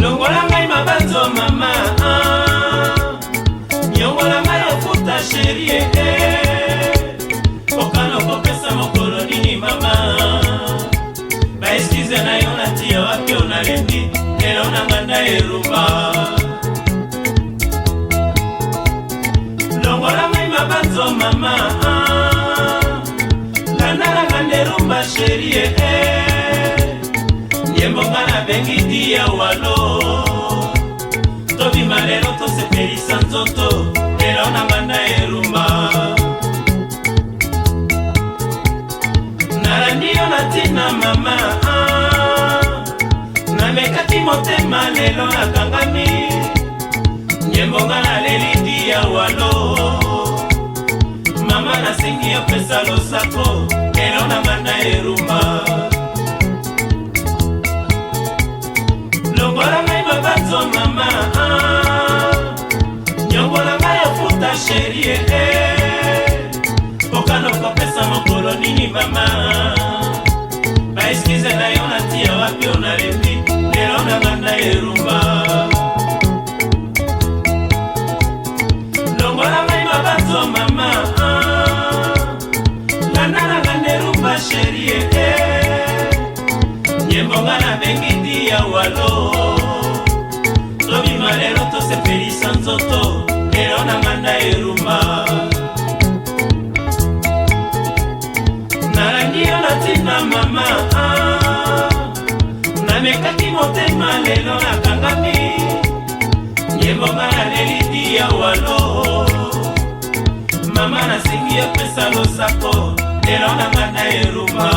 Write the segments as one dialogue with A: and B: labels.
A: Longola ngai mabanzo mama, nyongola ngai ofuta chérie, okano kopesa mokolo nini mama, ba excuse na yo natia wapi onalembi, lelo nanga nda erumba. Longola ngai mabanzo mama, landalanga nderumba chérie, yembonga na bengi dia walo, tobima lelo tosepelisa nzoto, lelo nanga nda erumba. Nalandi yo na ntina mama, namekaki motema lelo nakangami, yembonga naleli dia walo, mama nasengi yo pesa losako, lelo nanga nda erumba. Longola ngai mabanzo mama, nyongola ngai ofuta chérie, okano kopesa mokolo nini mama, ba excuse na yo natia wapi onalembi, lelo nanga nda erumba. Longola ngai mabanzo mama, landalanga nderumba chérie, nyembonga na bengi dia walo, tobima lelo tosepelisa nzoto, lelo nanga nda erumba. Nalandi yo na ntina mama, namekaki motema lelo nakangami, nyembonga naleli dia walo, mama nasengi yo pesa losako, lelo nanga nda erumba.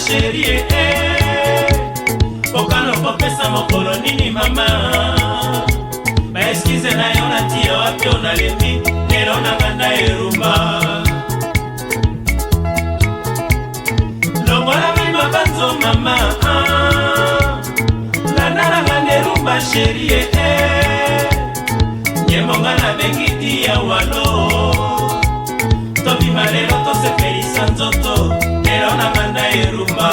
A: Chérie, okano kopesa mokolo nini mama, ba excuse na yo natia wapi onalembi, lelo nanga nda erumba. Longola ngai mabanzo mama, landalanga nderumba chérie, nyembonga na bengi dia walo, tobima lelo tosepelisa nzoto, lelo nanga nda erumba.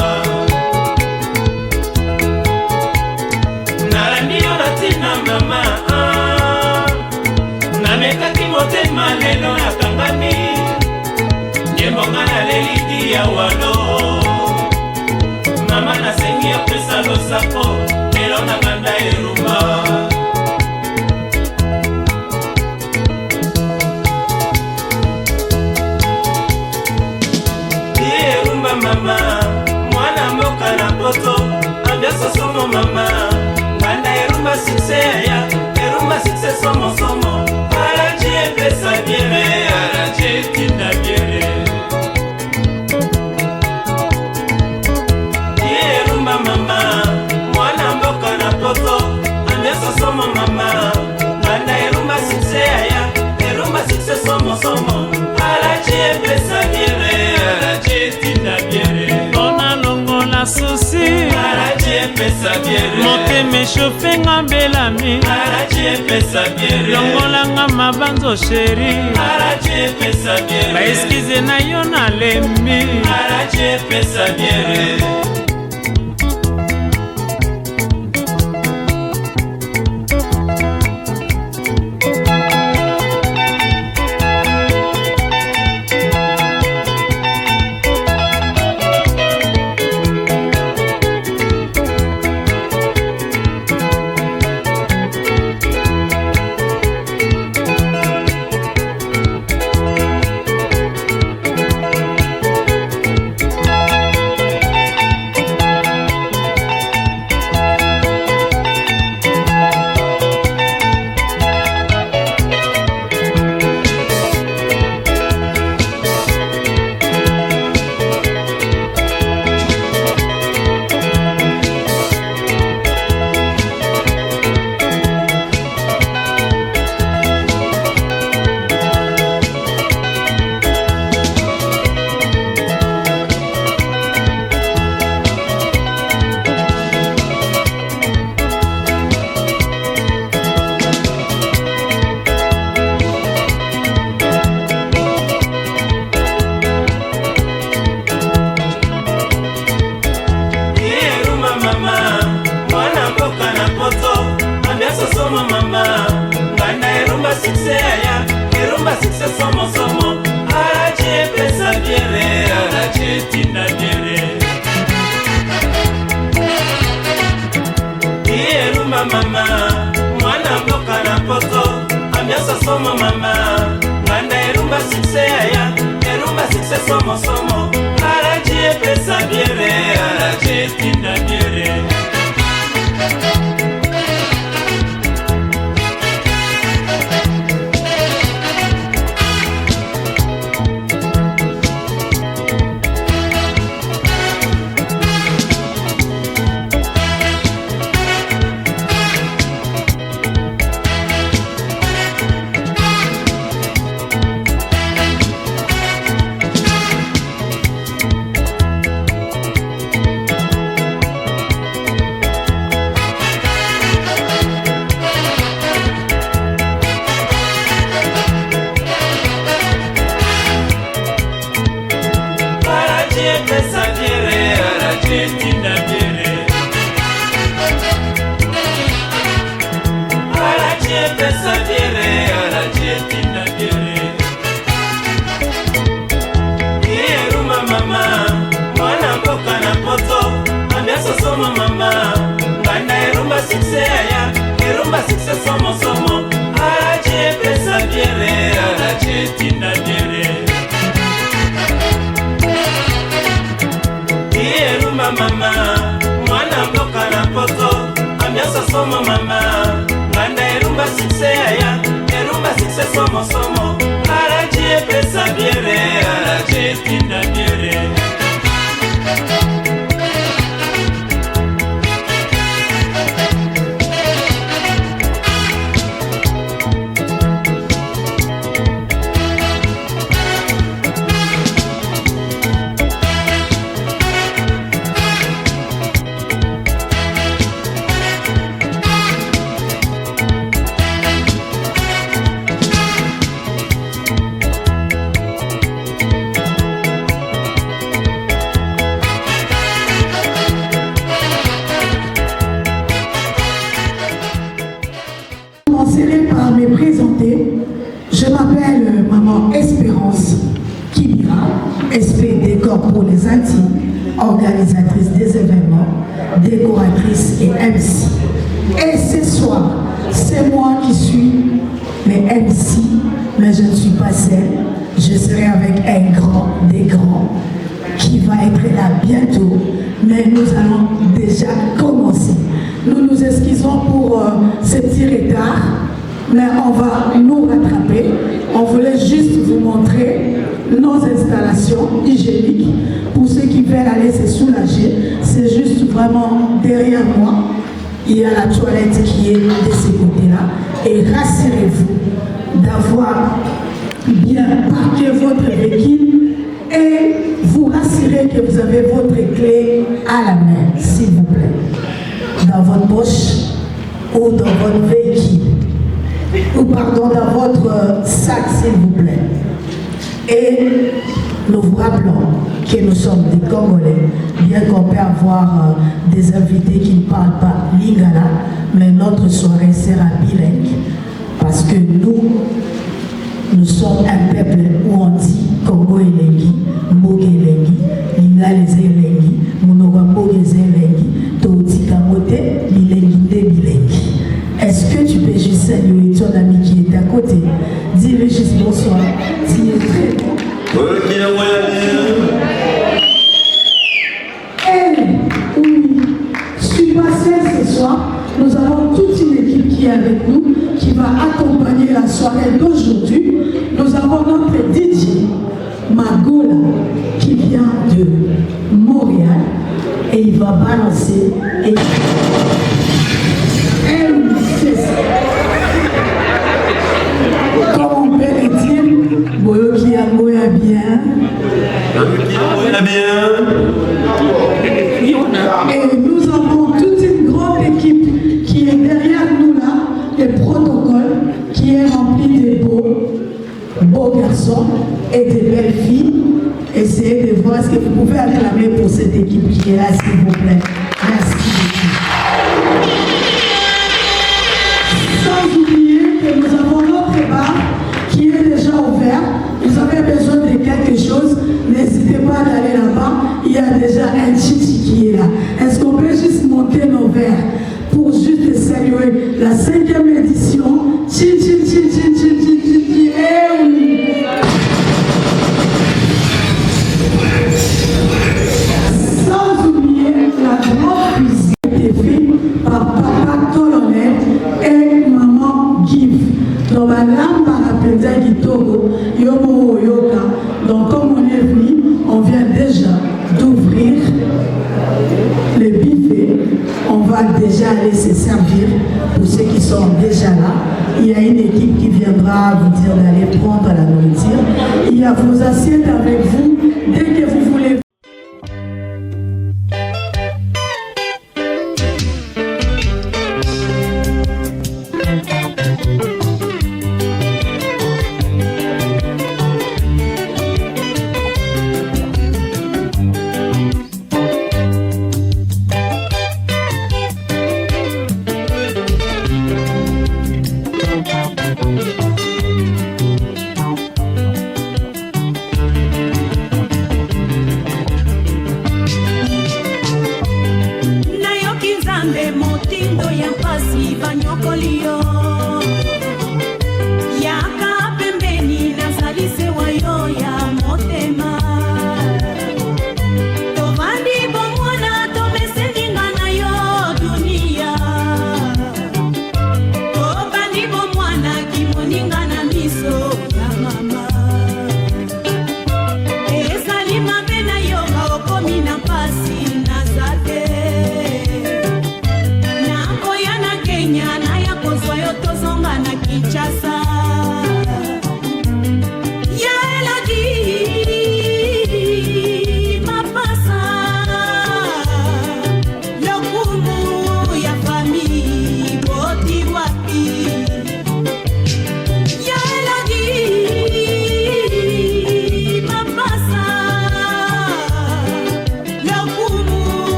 A: Nalandi yo na ntina mama, namekaki motema lelo nakangami, nyembonga naleli dia walo, mama nasengi yo pesa losako, lelo nanga nda erumba. Mama, mwana mboka na poto, ambiasa somo mama, nganda erumba sikse ya, erumba sikse somo somo, araji epesa biere, araji etinda biere. Erumba mama, mwana mboka na poto, ambiasa somo mama, nganda erumba sikse ya, erumba sikse somo somo, araji epesa biere, araji etinda biere.
B: Ona longola susi,
A: araji epesa biere.
B: motema eshofe nga mbelami,
A: araji epesa biere.
B: longola nga mabanzo sheri,
A: araji epesa biere.
B: ba excuse na yo nalembi,
A: araji epesa biere. somo mama nganda erumba succès aya erumba succès somo somo araji pesa biere araji tinda biere somo mama nganda erumba succès aya erumba succès somo somo araji pesa biere araji tinda biere erumba mama mwana mboka na poto ambiasa somo mama nganda erumba succès aya erumba succès somo somo araji pesa biere araji tinda biere
C: Je m'appelle Maman Espérance Kibira, SP Décor pour les Antilles, organisatrice des événements, décoratrice et MC. Et ce soir, c'est moi qui suis les MC, mais je ne suis pas seule. Je serai avec un grand des grands qui va être là bientôt, mais nous allons déjà commencer. Nous nous excusons pour ce petit retard, mais on va nous rattraper. On voulait juste vous montrer nos installations hygiéniques. Pour ceux qui veulent aller se soulager, c'est juste vraiment derrière moi. Il y a la toilette qui est de ce côté-là. Et rassurez-vous d'avoir bien parqué votre véhicule et vous rassurez que vous avez votre clé à la main, s'il vous plaît, dans votre poche ou dans votre véhicule. Ou pardon, dans votre sac, s'il vous plaît. Et nous vous rappelons que nous sommes des Congolais, bien qu'on peut avoir des invités qui ne parlent pas lingala, mais notre soirée sera bilingue, parce que nous sommes un peuple où on dit Congo elengi, Mboge elengi, Lingala elengi, Monoga Mboge elengi, Totika mote, bilengi de bilengi. Est-ce que tu peux juste saluer ton ami qui est à côté? Dis-le juste bonsoir. Tu es très bon. Et oui, je suis pas seule ce soir. Nous avons toute une équipe qui est avec nous, qui va accompagner la soirée d'aujourd'hui. Nous avons notre DJ Magola qui vient de Montréal et il va balancer et comme on peut le dire, Boyoki Amoya bien. Et nous avons toute une grande équipe qui est derrière nous là, le protocole qui est rempli de beaux garçons et de belles filles. Essayez de voir ce que vous pouvez acclamer pour cette équipe qui est là, s'il vous plaît. Merci beaucoup. Sans oublier que nous avons notre bar qui est déjà ouvert. Vous avez besoin de quelque chose, n'hésitez pas d'aller là-bas. Il y a déjà un chichi qui est là. Est-ce qu'on peut juste monter nos verres pour juste saluer la 5e édition? Chin, chin, chin, chin, chin, chin. déjà aller se servir. Pour ceux qui sont déjà là, il y a une équipe qui viendra vous dire d'aller prendre la nourriture. Il y a vos assiettes avec vous dès que vous voulez.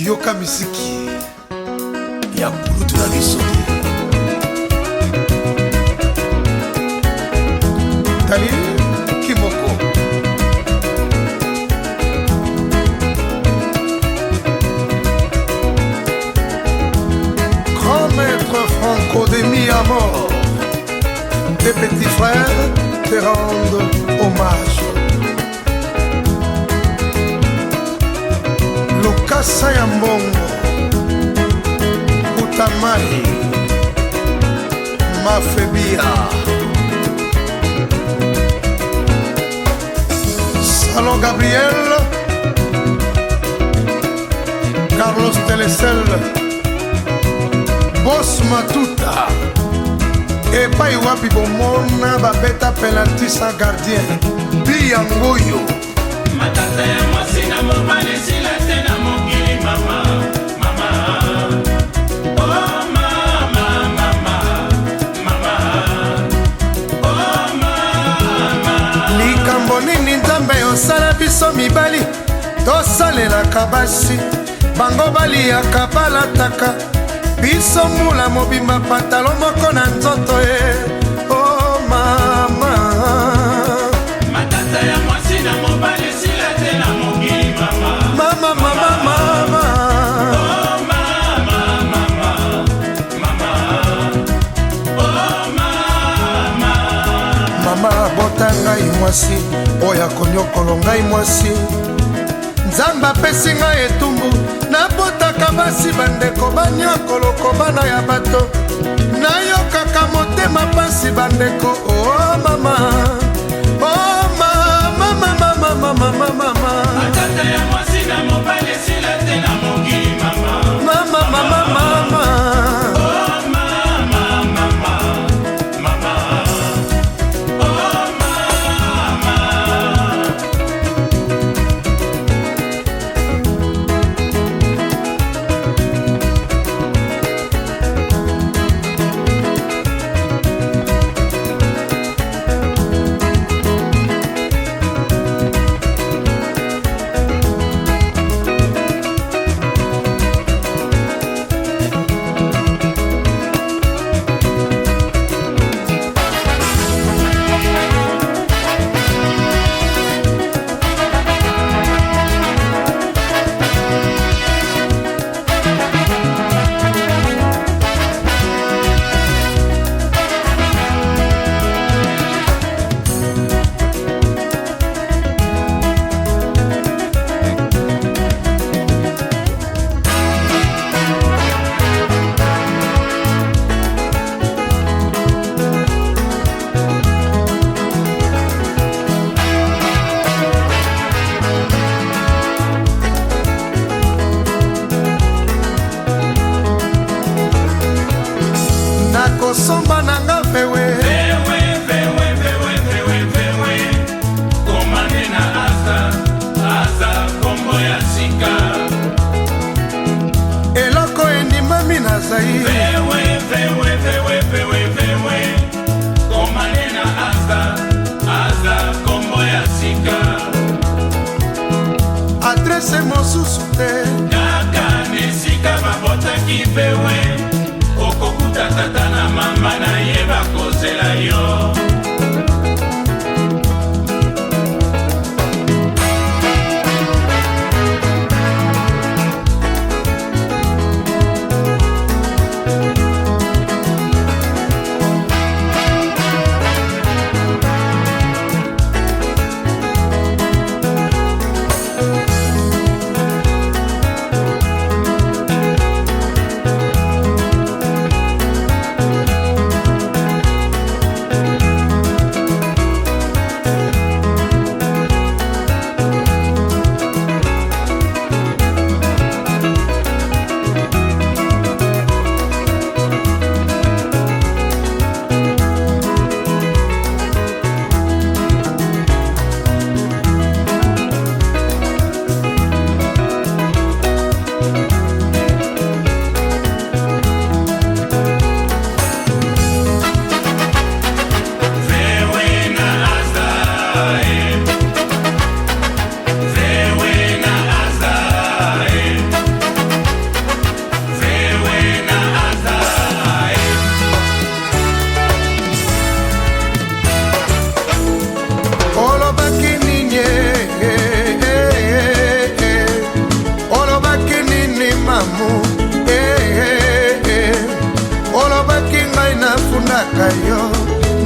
D: yoka misiki ya kulutu na biso tali kimoko grand maître Franco de mi-à-mort, tes petits frères te rendent hommage. Lokasa ya mbongo utamai mafebia Salon Gabriel Carlos Telecel Boss Matuta epai wapi bomona babeta penalty sans gardien biyangoyo
A: matata ya mwasi na mobali sila tena mokili mama mama oh mama mama mama oh mama
D: likambo nini nzambe osala biso mibali tosalelaka basi bango baliyaka balataka biso mula mobimba patalo moko na nzoto ye oh mama
A: matata ya mwasi na mobali sila tena mokili mama
D: mama mama mama
A: oh mama mama mama oh mama
D: mama bota ngai mwasi oyo akonyokolo ngai mwasi nzambe apesi ngai etumbu nabotaka basi bandeko banyokoloko bana ya bato nayokaka motema pasi bandeko oh mama oh mama mama mama mama mama
A: matata ya mwasi na mobali sila tena mokili mama
D: mama mama mama
A: oh mama mama mama oh mama
D: nakosomba nanga vewe
A: komane na aza kombo ya sika
D: eloko endimami na zai
A: komane na aza kombo ya sika
D: adrese mosusu te
A: kaka nesika babotaki vewe okokuta tata na mama na ye bakozela yo
D: nasalaka yo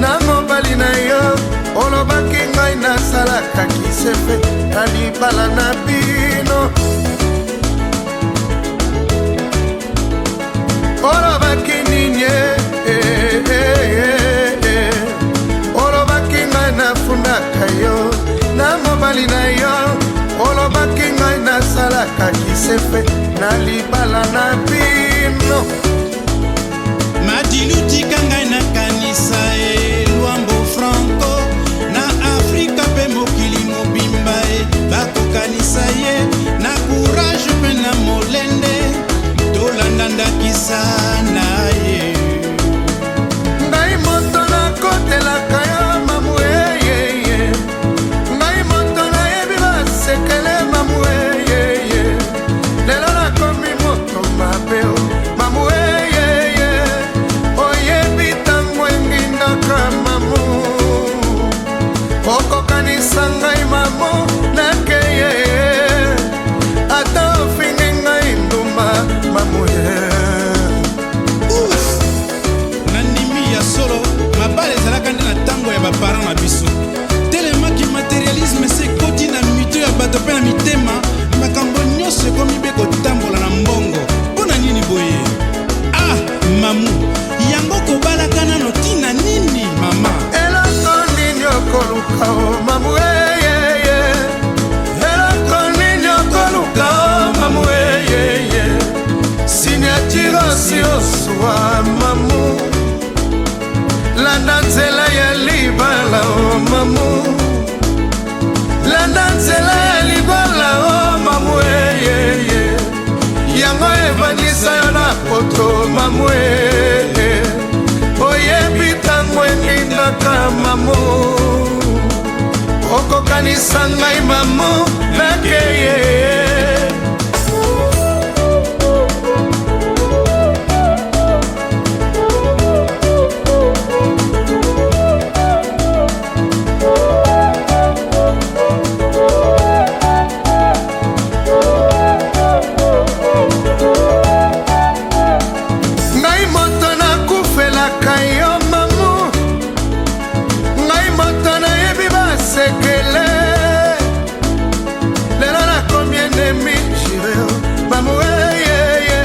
D: na mobali na yo olobaki ngai nasalaka kisefe na libala na bino olobaki nini olobaki ngai nafundaka yo na mobali na yo olobaki ngai nasalaka kisefe na libala na bino
E: Madilu tika ngai nakanisa Luambo Franco na Afrika pe mokili mobimba bakokanisa ye na courage pe na molende tolanda ndakisa na ye
D: ngai moto nakotelaka yo mamu eyeye ngai moto nayebi basekele mamu eyeye lelo nakomi moto mabe mamu eyeye oyebi ntango engindaka mamu okokanisa ngai mamu nakeye ata ofingi ngai ndumba mamu
E: nandimi ya solo mabala ezalaka nde na ntango ya baparent na biso telemaki materialisme se ekoti na mito ya bato mpe na mitema makambo nyonso ekomi mpe kotambola na mbongo mpo na nini boye mamu yango kobalaka nano ntina nini mama
D: eloko nini okoluka o mamu eyeye eloko nini okoluka o mamu eyeye signature osi oswa mamu landa nzela ya libala o mamu landa nzela ya libala o mamu eyeye yango evanisa yo na poto mamu eye oyebi ntango elindaka mamu okokanisa ngai mamu nakeye ngai moto nakufelaka yo mamu ngai moto nayebi basekele lelo nakomi enemi jireo mamu eyeye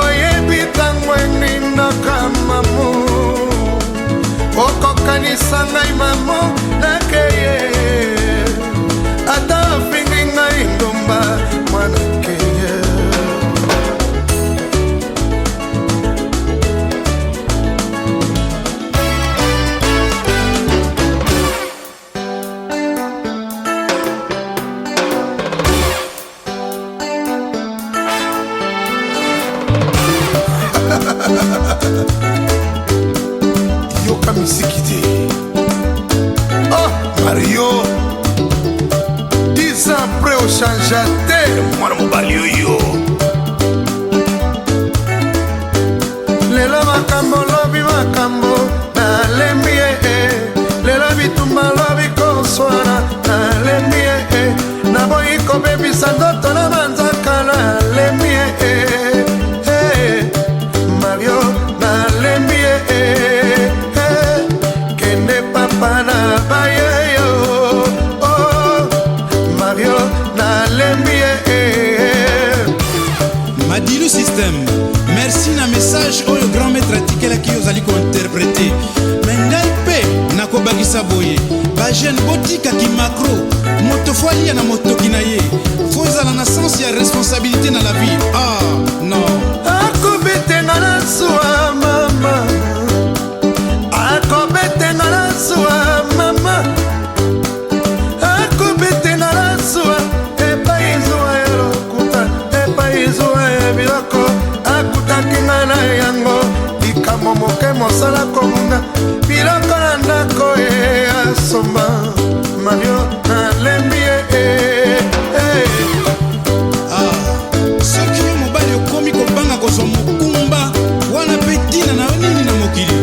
D: oyebi ntango enindaka mamu okokanisa ngai mamu nakeye ata ofingi ngai ndumba mwanakeye yoka misiki te mario 10 ans après ochangea te mwana mobali oyo lelo makambo lobi makambo nalembi lelo bitumba lobi koswana nalembi naboyi kobebisa ndoto na manzaka nalembi mario nalembi kende papa na bayeyo mario nalembi
E: Madilu System merci na message oyo grand maître atikelaki ozali kointerprete me ngai mpe nakobakisa boye bagene botikaki macro moto fo alia na motoki na ye fo ezala na sens ya responsabilité na la vie non
D: akobetenga na suwa mama akobetenga na suwa mama akobetenga na suwa epai zuwa ya lokuta epai zuwa ya biloko akutaki nga na yango likambo moke mosala komunga biloko na ndako asomba mario nalembi
E: soki yo mobali okomi kobanga kozwa mokumba wana mpe ntina na yo nini na mokili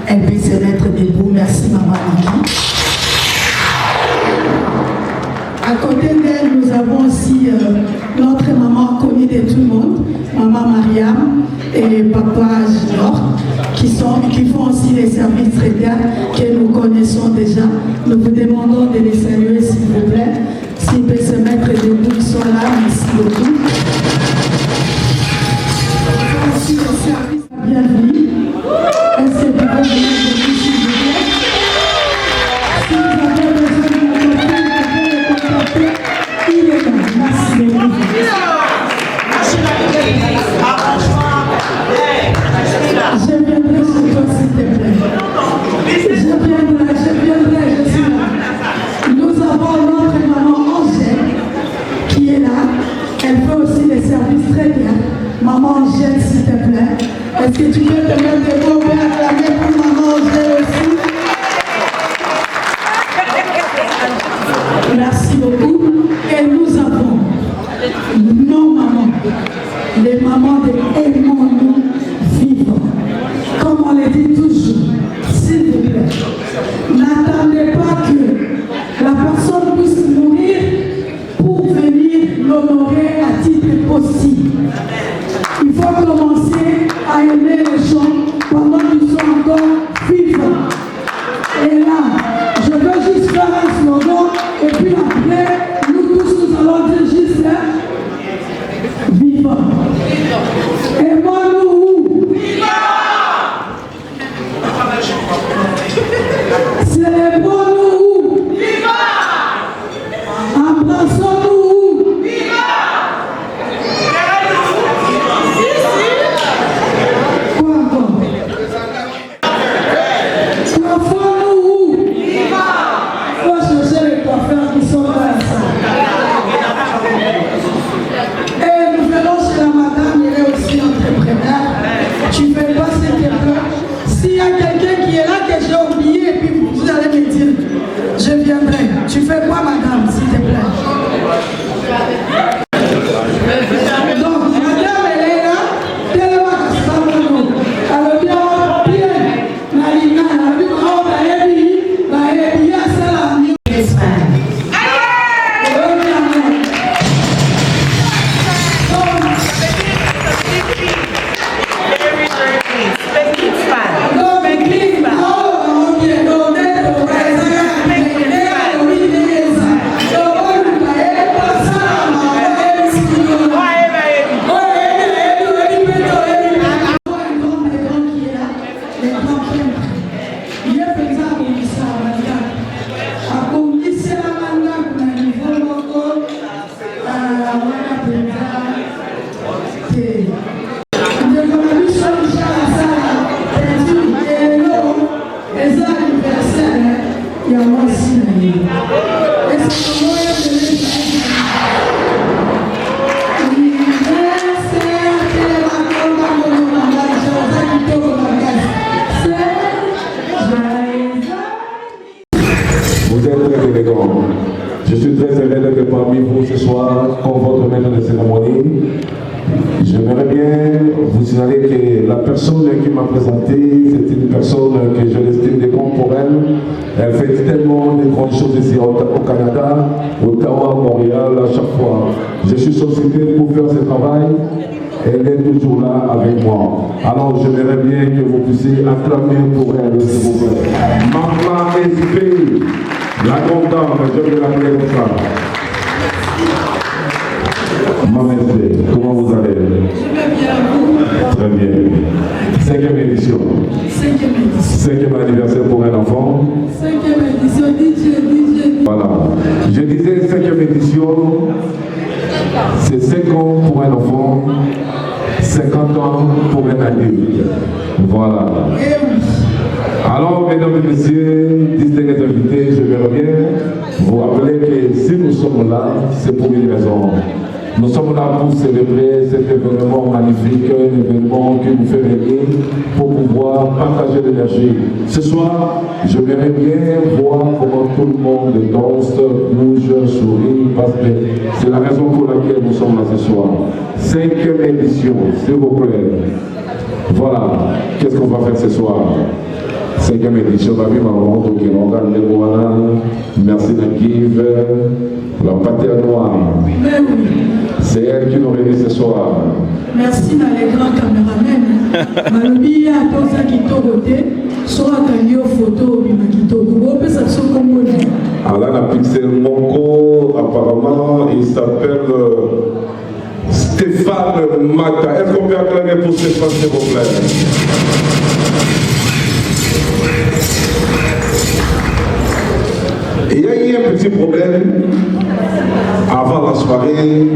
C: elle peut se mettre debout. Merci, maman Niki. À côté d'elle, nous avons aussi notre maman connue de tout le monde, maman Mariam et papa Junior, qui font aussi les services traiteurs que nous connaissons déjà. Nous vous demandons de les saluer, s'il vous plaît. S'ils peuvent se mettre debout, ils sont là. Merci beaucoup. Aussi les services bienvenue. Est-ce que vous pouvez venir debout, s'il vous plaît? Si vous avez besoin de mon contacter, il est là. Merci beaucoup. Je viendrai chez toi, s'il te plaît. Je viendrai, je suis là. Nous avons notre maman Angèle qui est là. Elle fait aussi les services très bien. Maman Angèle, s'il te plaît. Est-ce que tu peux te mettre des mots et acclamer pour maman Angèle aussi? Merci beaucoup. Et nous avons nos mamans, les mamans de Aimons-nous vivre. Comme on le dit toujours, s'il vous plaît, n'attendez pas que la personne puisse mourir pour venir l'honorer à titre possible. Il faut commencer à aimer les gens pendant qu'ils sont encore vivants. Et là, je veux juste faire un slogan et puis après, nous tous nous allons dire juste vivant. Aimons-nous. Célébrons-nous. Embrassons-nous. Quoi encore? Coiffons-nous. Il faut chercher les coiffeurs qui sont dans la salle. Et nous venons chez la madame, elle est aussi entrepreneur. Tu ne fais pas ce qu'elle veut. S'il y a quelqu'un qui est là que j'ai oublié, et puis vous allez me dire, je viendrai. Tu fais quoi, madame, s'il te plaît? Donc, madame, elle est là, tellement que ça va nous. Alors, bien, Nalina, la vie, on va aider, il y a ça là,
F: Vous êtes très élégant. Je suis très heureux que parmi vous ce soir, comme votre maître de cérémonie, j'aimerais bien vous signaler que la personne qui m'a présenté, c'est une personne que je l'estime de grande pour elle. Elle fait tellement de grandes choses ici au Canada, Ottawa, Montréal, à chaque fois. Je suis sollicité pour faire ce travail. Elle est toujours là avec moi. Alors j'aimerais bien que vous puissiez acclamer pour elle, s'il vous plaît. Maman SP, la grande dame, je vais l'appeler comme ça. Maman SP, comment vous allez?
C: Je vais bien, vous?
F: Très bien. 5e édition. 5e anniversaire pour un enfant.
C: 5e édition, DJ.
F: Voilà. Je disais 5e édition, c'est 5 ans pour un enfant, 50 ans pour un adulte. Voilà. Alors, mesdames et messieurs, distingués invités, je vais bien vous rappeler que si nous sommes là, c'est pour une raison. Nous sommes là pour célébrer cet événement magnifique, un événement qui nous fait venir pour pouvoir partager l'énergie. Ce soir, je verrais bien voir comment tout le monde danse, bouge, sourit, parce que c'est la raison pour laquelle nous sommes là ce soir. 5e édition, s'il vous plaît. Voilà, qu'est-ce qu'on va faire ce soir? 5e édition, merci Nakiv, la patère noire. C'est elle qui nous réunit ce soir.
C: Merci à les grands caméramens. Malobi a tous qui côté, soit un photo,
F: alors la Pixel Mongo, apparemment, il s'appelle Stéphane Mata. Est-ce qu'on peut acclamer pour Stéphane, s'il vous plaît? Il y a eu un petit problème avant la soirée,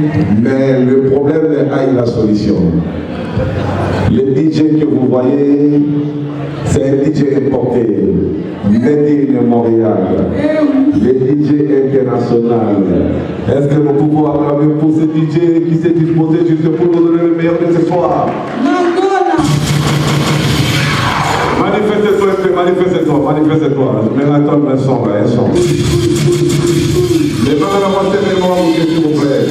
F: mais le problème a eu la solution. Le DJ que vous voyez, c'est un DJ importé, made in Montréal, le DJ international. Est-ce que nous pouvons acclamer pour ce DJ qui s'est disposé juste pour nous donner le meilleur de ce soir? Manifestez-toi, manifestez-toi. Je mets la table, un son. Les mains à la moitié des morts, s'il vous plaît.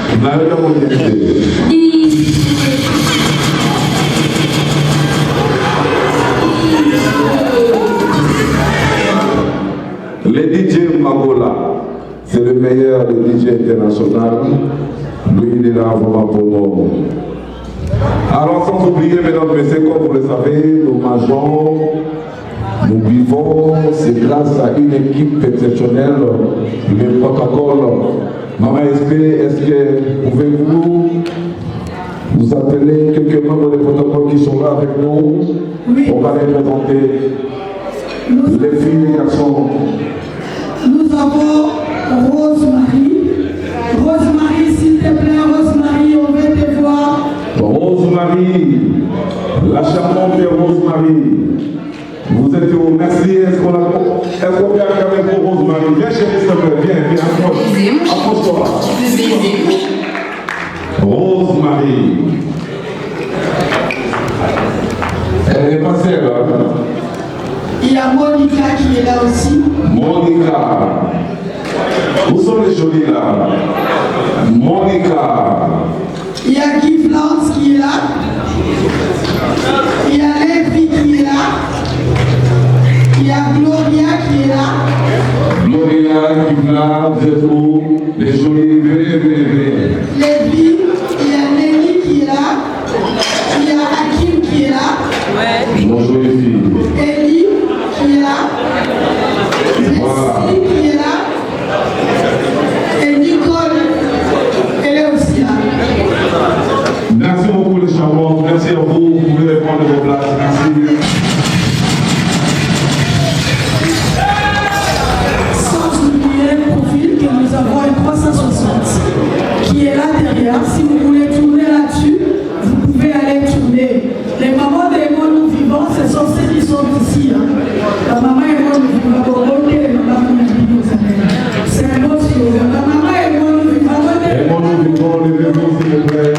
F: Vous n'avez pas mon idée. Le DJ Magola, c'est le meilleur des DJ international. Lui, il est là vraiment pour nous. Alors, sans oublier, mesdames et messieurs, comme vous le savez, nous mangeons, nous vivons, c'est grâce à une équipe exceptionnelle, le protocole. Maman SP, est-ce que pouvez-vous vous appeler quelques membres du protocole qui sont là avec nous?
C: Oui.
F: On va les présenter. Les filles, les garçons.
C: Nous avons Rosemary. Rosemary, s'il te plaît, Rosemary, on veut te voir.
F: Rosemary, la charmante Rosemary. Vous êtes où? Merci. Est-ce qu'on peut acclamer pour Rosemary? Viens chérie, s'il te plaît. Viens, approche-toi. Rosemary. Elle est passée là.
C: Il y a Monica qui est là aussi.
F: Monica. Où sont les jolis là? Monica.
C: Il y a Guy Flance qui est là. Il y a Lévi qui est là. Il y a Gloria qui est là.
F: Gloria, Kivla, vous êtes où? Les jolis, venez.
C: Lévi, il y a Nelly qui est là. Il y a Hakim qui est là.
F: Bonjour les filles.
C: Ellie qui est là. Leslie qui est là. Et Nicole, elle est aussi là.
F: Merci beaucoup les charmantes. Merci à vous. Vous pouvez prendre vos places. Merci.
C: Sans oublier le profil que nous avons un 360 qui est là derrière. Si vous voulez tourner là-dessus, vous pouvez aller tourner. Les mamans des mots nous vivants, ce sont ceux qui sont ici. La maman est moi nous vivants. C'est un beau slogan. La maman est moi nous vivants.
F: Et moi nous vivons, levez-vous s'il vous plaît.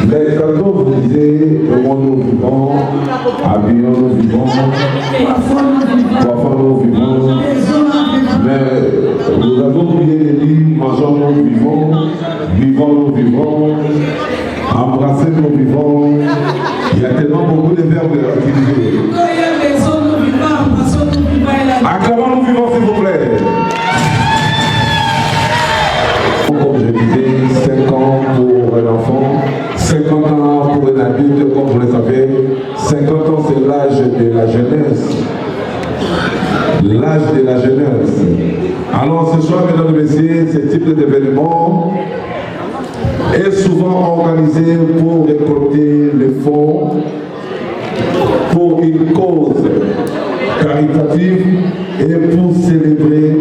F: Mais quand vous disiez, nous vivons, habillons nous vivons, parfois nous vivons, mais nous avons oublié de dire, mangeons nous vivons, vivons nous vivons, embrassez nous vivons. Il y a tellement beaucoup de verbes utilisés. Acclamons nous vivons s'il vous plaît. Comme je disais, 5 ans pour un enfant, 50 ans pour un adulte, comme vous le savez. 50 ans, c'est l'âge de la jeunesse. L'âge de la jeunesse. Alors ce soir, mesdames et messieurs, ce type d'événement est souvent organisé pour récolter les fonds pour une cause caritative et pour célébrer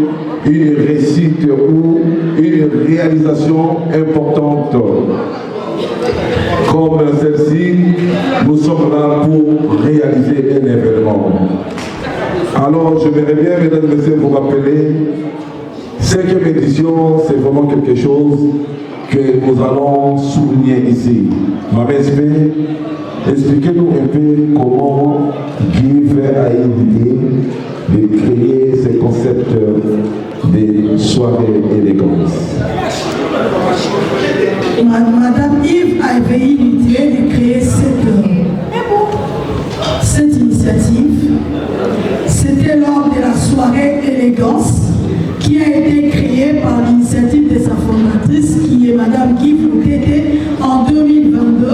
F: une réussite ou une réalisation importante. Comme celle-ci, nous sommes là pour réaliser un événement. Alors, je voudrais bien, mesdames et messieurs, vous rappeler, 5e édition, c'est vraiment quelque chose que nous allons souligner ici. Maman SP, expliquez-nous un peu comment Give a eu l'idée de créer ce concept des soirées élégantes?
C: Madame Yves avait eu l'idée de créer cette initiative. C'était lors de la soirée élégance qui a été créée par l'initiative de sa fondatrice qui est Madame Yves Loukete en 2022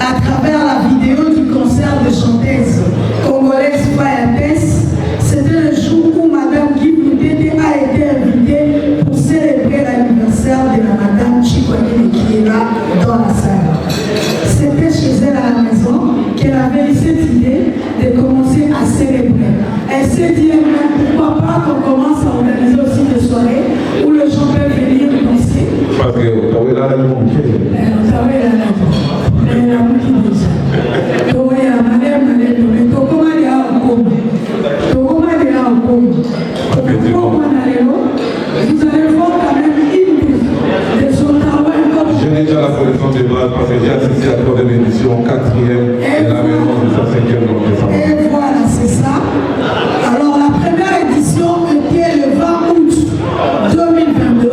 C: à travers la vidéo du concert de chanteuse congolaise Fayates. C'était le jour où Madame Yves Loukete a été invitée pour célébrer l'anniversaire de la Madame Chikwani qui est là dans la salle. C'était chez elle à la maison qu'elle avait eu cette idée de commencer à célébrer. Elle s'est dit pourquoi pas qu'on commence à organiser aussi des soirées où les gens peuvent venir danser.
F: Parce que vous avez là le monde.
C: Vous avez là la boutique déjà. Donc il y a madame, mais comment il y a un combo? Comment il y a un combo? Vous allez voir quand même une de son travail.
F: J'ai déjà la collection des blagues parce que j'ai assisté à la troisième édition, 4e et la maison de sa 5e dans le décembre.
C: Et voilà, c'est ça. Alors la première édition était le 20 août 2022.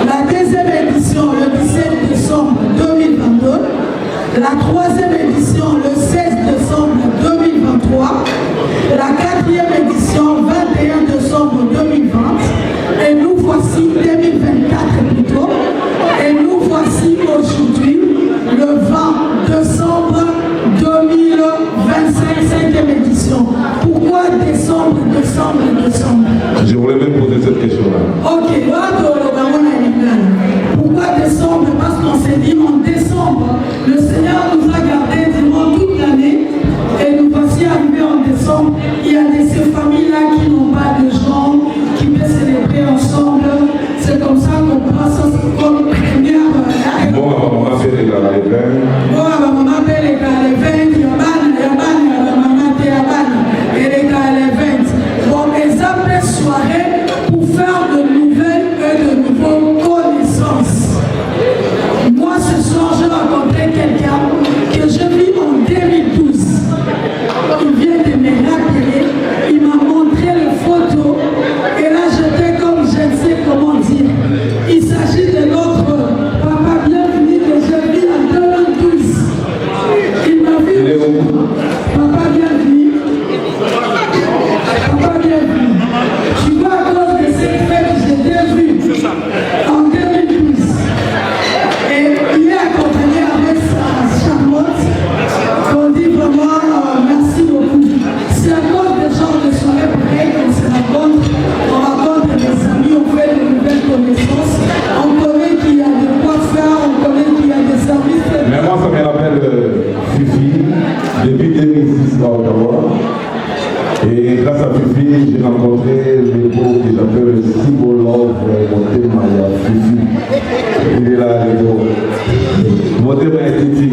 C: La deuxième édition le 17 décembre 2022. La troisième édition le 16 décembre 2023. La quatrième édition 21 décembre 2020. Et nous voici 2024 plutôt. Et nous voici aujourd'hui le 20 décembre 2025, 5e édition. Pourquoi décembre?
F: Je voulais même poser cette question-là.
C: Ok, pourquoi décembre? Parce qu'on s'est dit en décembre, le Seigneur nous a gardés durant toute l'année et nous voici arrivés en décembre. Il y a ces familles-là qui n'ont pas de gens, qui peuvent célébrer ensemble. C'est comme ça qu'on prend ça comme première.
F: Bon, on va faire les gars.
C: Bon, on va faire les gars, les 20, et les gars, les 20. Bon, les appels soirées pour faire de nouvelles et de nouvelles connaissances. Moi, ce soir, je rencontrais quelqu'un que je vis en 2012. Il vient de me rappeler, il m'a montré les photos, et là, j'étais comme je ne sais comment dire. Il s'agit de notre papa bienvenu que je vis en 2012. Il m'a vu. Papa bienvenu. Papa bienvenu. Tu vois, à cause de cette fête, je t'ai vu en 2012. Et il est accompagné avec sa charlotte. On dit vraiment merci beaucoup. C'est à cause des genres de soirées pareilles qu'on se rencontre. On rencontre des amis, on fait de nouvelles connaissances. On connaît qu'il y a de quoi faire, on connaît qu'il y a des services.
F: Mais moi, ça me rappelle Fifi, depuis 2006 à Ottawa. Et grâce à Fifi, j'ai rencontré le beau que j'appelle Sibo Love Motemaya Fifi. Il est là, le beau. Motemaya Titi.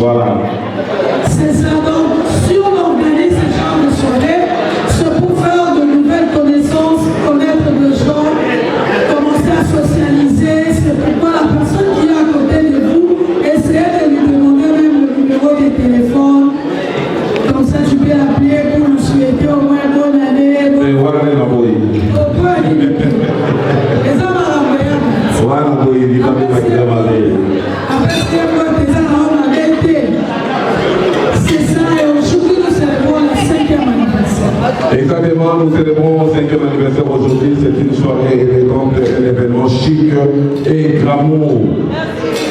F: Voilà.
C: C'est ça, donc si on organise ce genre de soirée, c'est pour faire de nouvelles connaissances, connaître des gens, commencer à socialiser. C'est pourquoi la personne qui est à côté de vous, essayez de lui demander même le numéro de téléphone. Comme ça, tu peux appeler pour lui souhaiter au moins bonne année.
F: Et voilà les Naboyi.
C: Les hommes à
F: Voilà Naboyi, il va me faire
C: après ce qu'il y a des hommes à vérité. C'est ça, et aujourd'hui, nous célébrons le 5e anniversaire.
F: Exactement, nous célébrons le 5e anniversaire aujourd'hui. C'est une soirée élégante, un événement chic et glamour.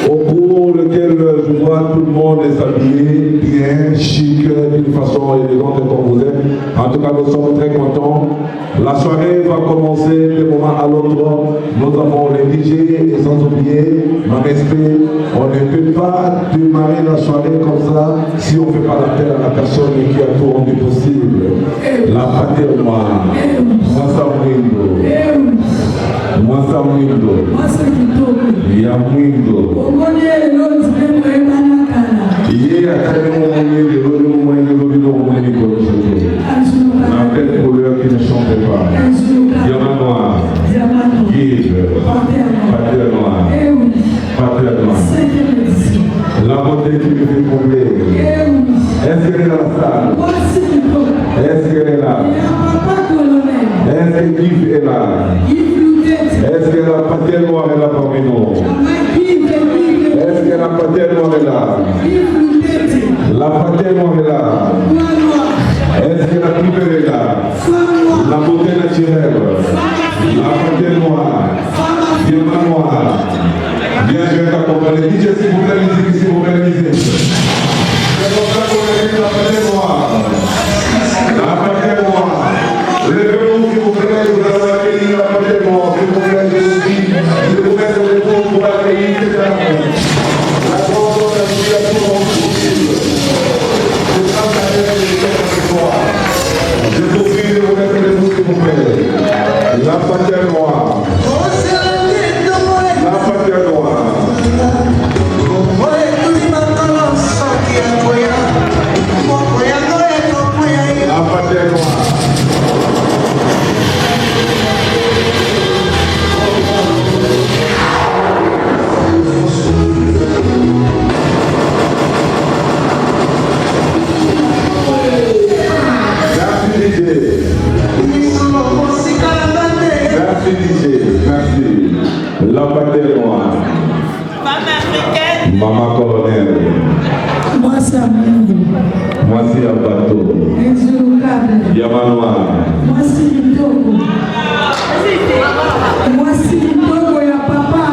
F: Au cours lequel je vois tout le monde est habillé bien, chic, d'une façon élégante comme vous êtes. En tout cas, nous sommes très contents. La soirée va commencer d'un moment à l'autre. Nous avons les DJ et sans oublier ma respect. On ne peut pas démarrer la soirée comme ça si on ne fait pas l'appel à la personne qui a tout rendu possible. La paternoire. Mwasa Mwindo. Ya Mwindo. Iye akademo mwenye lelo mwenye lelo mwenye kochete. La belle couleur qui ne chante pas. Diamant noir. Guide. Pater noir. Pater noir. La beauté qui me fait combler. Est-ce qu'elle est dans la salle? Est-ce qu'elle est là?
C: Papa colonel.
F: Est-ce que Yves est là? Est-ce que la patère noire est là parmi nous? Est-ce que la patère noire est là? La patère noire est là. Est-ce que la plupart est là? La beauté naturelle. La patère noire. Diamant noir. Bien, je vais t'accompagner. DJ, s'il vous plaît, musique, s'il vous plaît, musique. C'est pour ça qu'on a dit la patère noire. La patère noire. Levez-vous, s'il vous plaît, vous allez accueillir la patère noire. S'il vous plaît, je vous dis, je vous mets sur les paumes pour accueillir cette amour. La grande organisation possible. C'est ça que la je vous prie de vous mettre les mots, s'il vous plaît. La patère noire. La patère noire. La patère noire. Merci DJ, merci. La patère noire.
A: Femme africaine.
F: Maman colonel.
C: Moi, ça me
F: Moi, c'est un bateau. Yama noir.
C: Moi, c'est Litoko. Moi, c'est Litoko, il y a papa.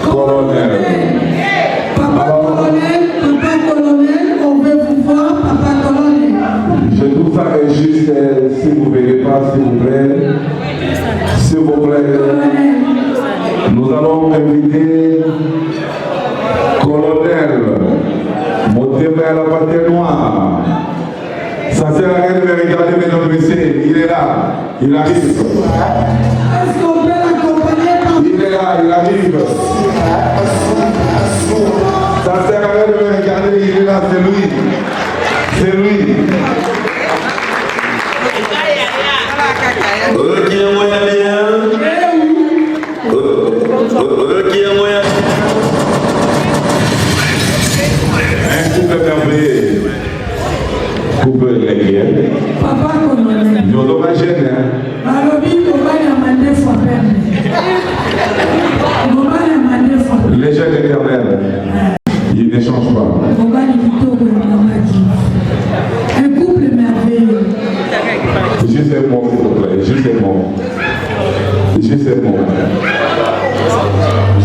F: Colonel.
C: Papa colonel, on veut vous voir, papa colonel.
F: Je trouve ça injuste, si vous ne verrez pas, s'il vous plaît. S'il vous plaît. Nous allons inviter colonel. Montez vers la patère noire. Ça sert à rien de me regarder, mais notre monsieur, il est là. Il arrive.
C: Est-ce qu'on peut l'accompagner par...
F: Il est là, il arrive. Ça sert à rien de me regarder, il est là, c'est lui. C'est lui.
A: Ok, moi bien. Ok, moi.
F: Un couple merveilleux. Couple légué.
C: Papa colonel.
F: Nous sommes à gêner. Les jeunes éternels, ils ne changent pas.
C: Un couple merveilleux.
F: Juste un mot, s'il vous plaît. Juste un mot. Juste un mot.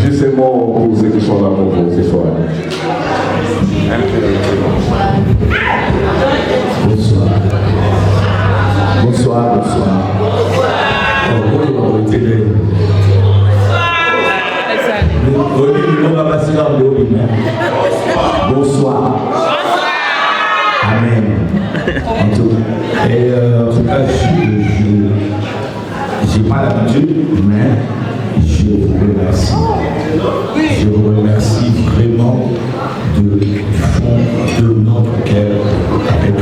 F: Juste un mot pour ceux qui sont là pour vous ce soir.
G: Bonsoir. Bonsoir, bonsoir. Bonsoir. Amen. En tout cas, je n'ai pas l'habitude, mais je vous remercie. Je vous remercie vraiment du fond de notre cœur avec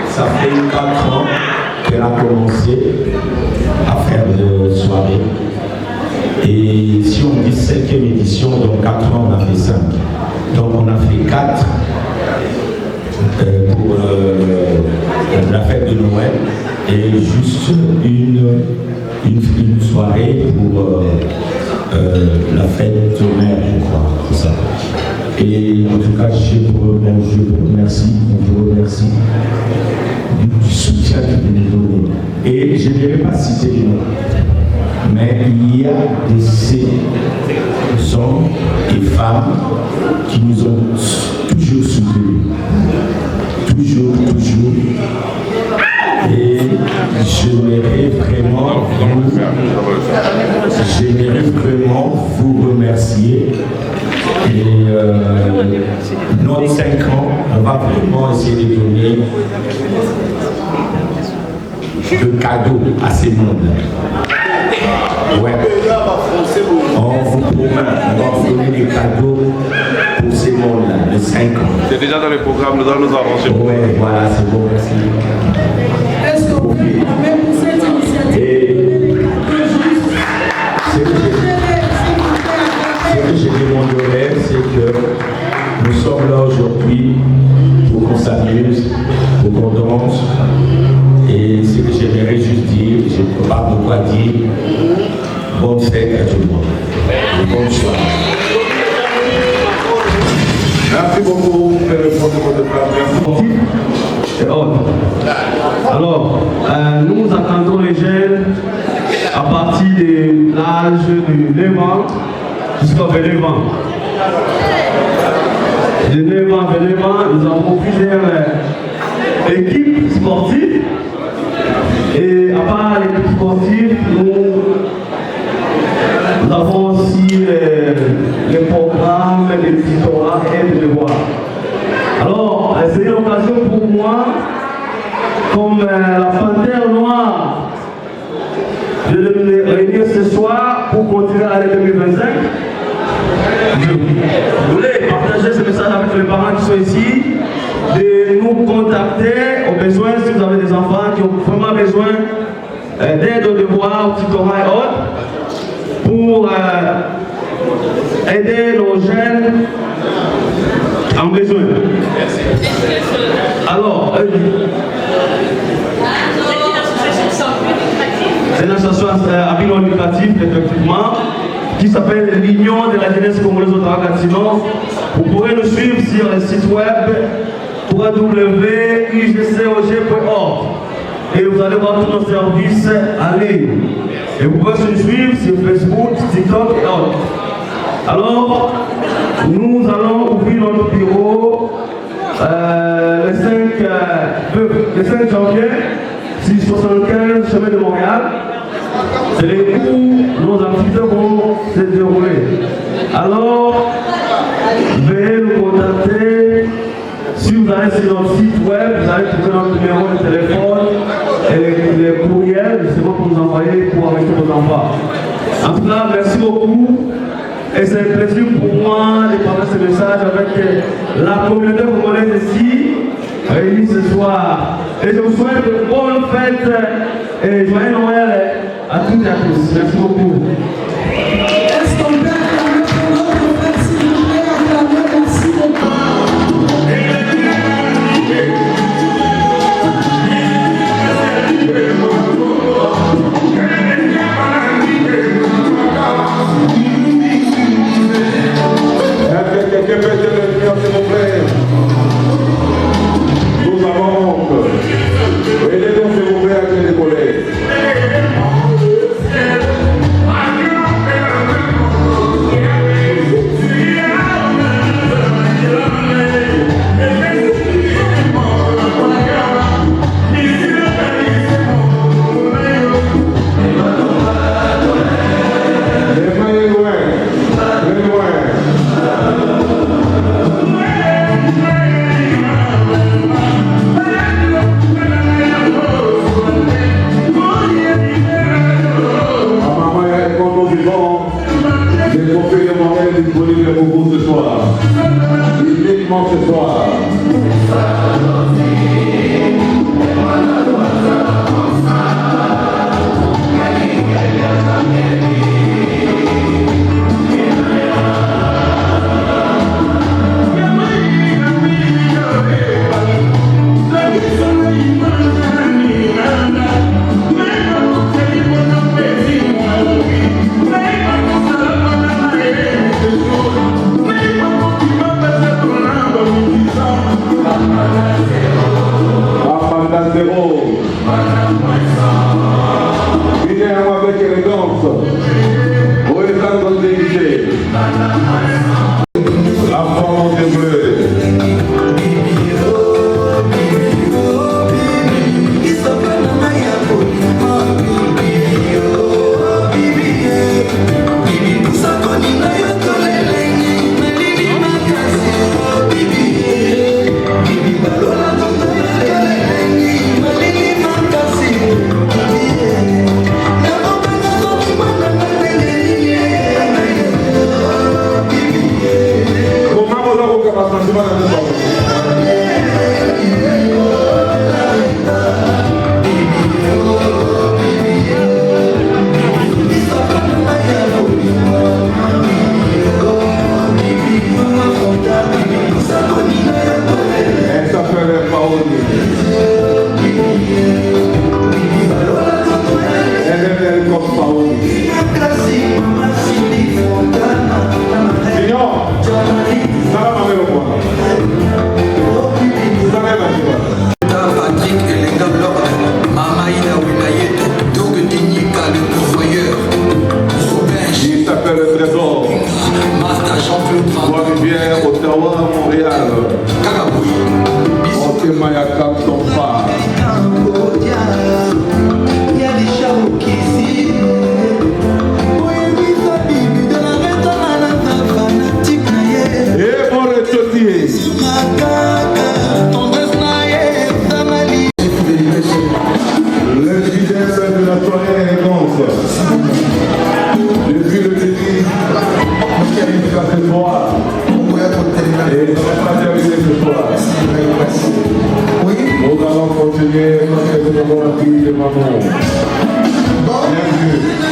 G: ça fait 4 ans qu'elle a commencé à faire de soirée. Et si on dit 5e édition, donc 4 ans, on a fait 5. Donc on a fait 4 pour la fête de Noël et juste une soirée pour la fête de mère, je crois. C'est ça. Et en tout cas, je vous remercie, on vous remercie du soutien que vous nous donnez. Et je ne vais pas citer les noms, mais il y a des hommes et femmes qui nous ont toujours soutenus. Toujours. Et j'aimerais vraiment vous remercier. Et notre 5 ans, on va vraiment essayer de donner de cadeaux à ces mondes. Ouais. On vous promet, on va vous donner des cadeaux pour ces mondes-là, de 5 ans.
H: C'est déjà dans le programme, nous allons nous avancer.
G: Ouais, voilà, c'est bon, merci.
C: Est-ce qu'on peut même pour cette initiative donner des cadeaux justes?
G: C'est que j'ai demandé, c'est que nous sommes là aujourd'hui pour qu'on s'amuse, pour qu'on danse. Et ce que j'aimerais juste dire, je ne peux pas beaucoup dire, bonne fête à tout le monde. Et bonne soirée.
F: Merci beaucoup pour le protocole de
I: Alors, nous attendons les jeunes à partir de l'âge de 9 ans jusqu'à 29 ans. De 9 ans à 29 ans, nous avons plusieurs équipes sportives. Et à part l'équipe sportive, nous avons aussi les programmes, les tutorats et les devoirs. Alors, c'est une occasion pour moi, comme la panthère noire, de me réunir ce soir pour continuer l'année 2025. Je voulais partager ce message avec les parents qui sont ici, de nous contacter au besoin, si vous avez des enfants qui ont vraiment besoin d'aide aux devoirs, au tutorat et autres, pour aider nos jeunes en besoin. Alors, c'est une association à but non lucratif, effectivement, qui s'appelle l'Union de la jeunesse congolaise au Tarakatino. Vous pourrez nous suivre sur le site web www.ugcog.org et vous allez voir tous nos services en ligne. Et vous pouvez nous suivre sur Facebook, TikTok et autres. Alors, nous allons ouvrir notre bureau le 5 janvier, 675 chemin de Montréal. C'est les où nos activités vont se dérouler. Alors, veuillez nous contacter. Si vous allez sur notre site web, vous allez trouver notre numéro de téléphone et les courriels, c'est bon pour nous envoyer pour arrêter vos enfants. En tout cas, merci beaucoup. Et c'est un plaisir pour moi de partager ce message avec la communauté congolaise ici, réunie ce soir. Et je vous souhaite de bonnes fêtes et joyeux Noël à toutes et à tous. Merci beaucoup.
C: Est-ce qu'on peut acclamer pour notre fête, s'il vous plaît, acclamer, merci beaucoup.
F: Quelqu'un peut dire le lumière, s'il vous plaît. Nous avons honte. Aidez-nous, s'il vous plaît, avec les collègues. Disponible pour vous ce soir. Uniquement ce soir. Avec élégance, au état dirigé, la forme des bleus.
D: Yeah.
J: Patrick Elenga Lord, Mama Ina Winayete, Dog Dinika, le pourvoyeur,
F: Il s'appelle le Trésor.
J: Master Jean-Claude
F: Trois-Rivières, Ottawa, Montréal. Otemayaka, ton phare. Et pour le totier. Le leader de la soirée élégante. Depuis le début, jusqu'à ce soir. Et ça va pas terminer ce soir. Nous allons continuer parce que nous avons appris les mamans. Bienvenue.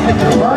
C: Voilà.